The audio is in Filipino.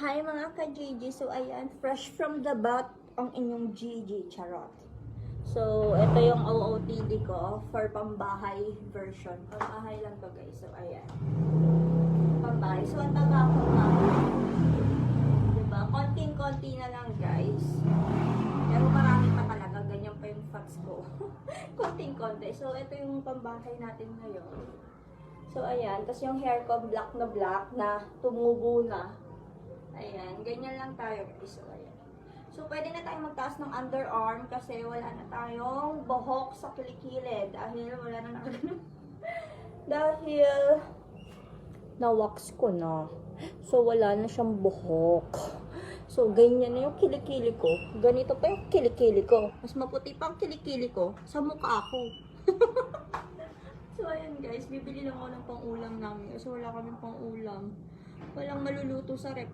Hi mga ka-GG. So ayan, fresh from the bat ang inyong GG, charot. So ito yung OOTD ko for pambahay version. Pambahay lang to guys. So ayan. Pambahay. So ang taga ako na. Diba? Konting-konti na lang guys. Pero marami pa talaga. Ganyan pa yung fats ko. Konting-konti. So ito yung pambahay natin ngayon. So ayan. Tapos yung hair ko black na tumubo na. Ayan, ganyan lang tayo guys. So, ayan. So, pwede na tayong magtaas ng underarm kasi wala na tayong buhok sa kilikili. Dahil wala na nakagano. Dahil na-wax ko na. So, wala na siyang buhok. So, ganyan na yung kilikili ko. Ganito pa yung kilikili ko. Mas maputi pa ang kilikili ko sa mukha ko. So, ayan guys. Bibili lang ako ng pang-ulam namin. Kasi wala kaming pang-ulam. Walang maluluto sa rep.